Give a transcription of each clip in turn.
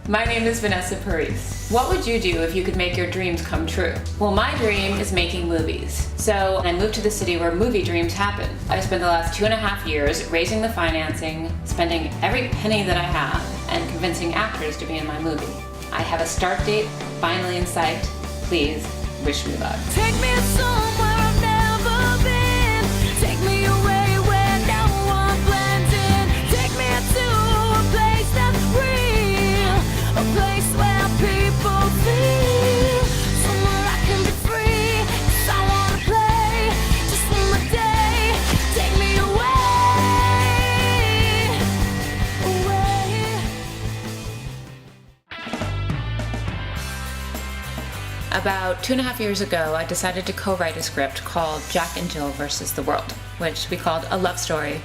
My name is Vanessa Parise. What would you do if you could make your dreams come true? Well, my dream is making movies. So I moved to the city where movie dreams happen. I spent the last 2.5 years raising the financing, spending every penny that I have, and convincing actors to be in my movie. I have a start date finally in sight. Please wish me luck. Take me somewhere I've never been. Take me away where no one blends in. Take me to a place that's real, a place where people feel. Somewhere I can be free, 'cause I wanna play just one more day. Take me away, away. About 2.5 years ago, I decided to co-write a script called Jack and Jill versus the World, which we called a love story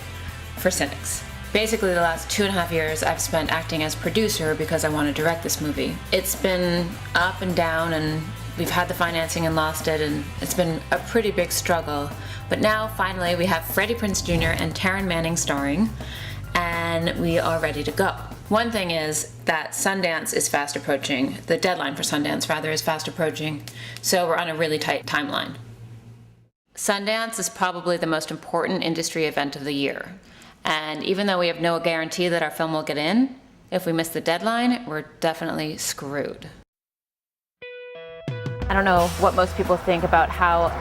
for cynics. Basically, the last 2.5 years I've spent acting as producer because I want to direct this movie. It's been up and down, and we've had the financing and lost it, and it's been a pretty big struggle. But now, finally, we have Freddie Prinze Jr. and Taryn Manning starring, and we are ready to go. One thing is that Sundance is fast approaching. The deadline for Sundance, rather, is fast approaching, so we're on a really tight timeline. Sundance is probably the most important industry event of the year, and even though we have no guarantee that our film will get in, if we miss the deadline, we're definitely screwed. I don't know what most people think about how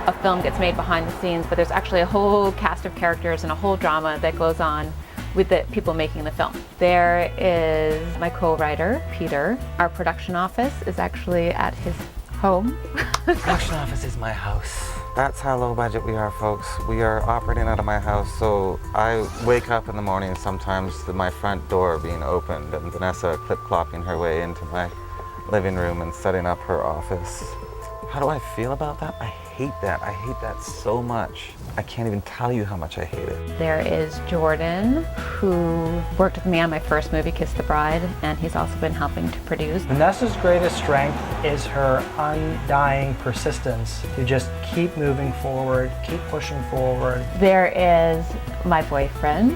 a film gets made behind the scenes, but there's actually a whole cast of characters and a whole drama that goes on with the people making the film. There is my co-writer, Peter. Our production office is actually at his home. Production office is my house. That's how low budget we are, folks. We are operating out of my house, so I wake up in the morning sometimes to my front door being opened and Vanessa clip-clopping her way into my living room and setting up her office. How do I feel about that? I hate that. I hate that so much. I can't even tell you how much I hate it. There is Jordan, who worked with me on my first movie, Kiss the Bride, and he's also been helping to produce. Vanessa's greatest strength is her undying persistence to just keep moving forward, keep pushing forward. There is my boyfriend,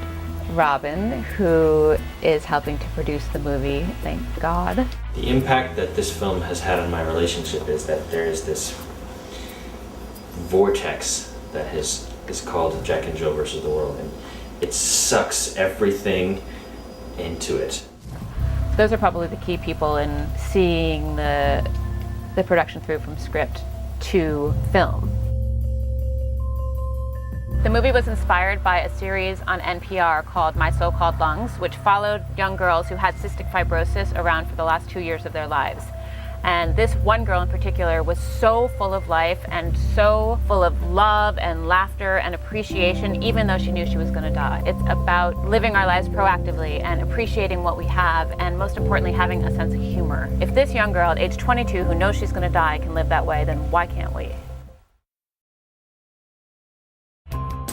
Robin, who is helping to produce the movie, thank God. The impact that this film has had on my relationship is that there is this vortex that is called Jack and Jill versus the World, and it sucks everything into it. Those are probably the key people in seeing the production through from script to film. The movie was inspired by a series on NPR called My So-Called Lungs, which followed young girls who had cystic fibrosis around for the last 2 years of their lives. And this one girl in particular was so full of life and so full of love and laughter and appreciation, even though she knew she was going to die. It's about living our lives proactively and appreciating what we have, and most importantly, having a sense of humor. If this young girl at age 22 who knows she's going to die can live that way, then why can't we?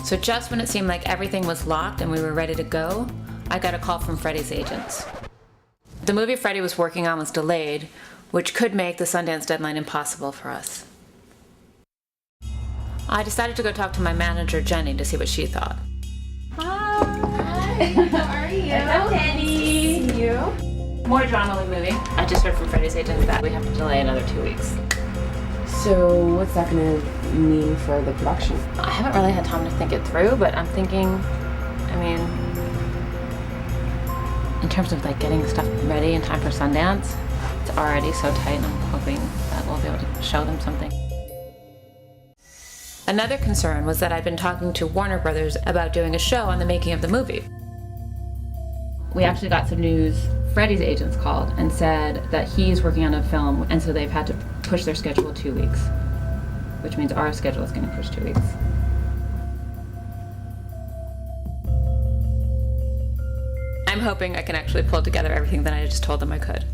So just when it seemed like everything was locked and we were ready to go, I got a call from Freddie's agents. The movie Freddie was working on was delayed, which could make the Sundance deadline impossible for us. I decided to go talk to my manager, Jenny, to see what she thought. Hi, how are you? I'm Jenny. Nice to see you. More drama with the movie. I just heard from Freddie's agents that we have to delay another 2 weeks. So what's that gonna mean for the production? I haven't really had time to think it through, but I'm thinking, in terms of like getting stuff ready in time for Sundance, it's already so tight, and I'm hoping that we'll be able to show them something. Another concern was that I'd been talking to Warner Brothers about doing a show on the making of the movie. We actually got some news. Freddie's agents called and said that he's working on a film, and so they've had to push their schedule 2 weeks, which means our schedule is getting pushed 2 weeks. I'm hoping I can actually pull together everything that I just told them I could.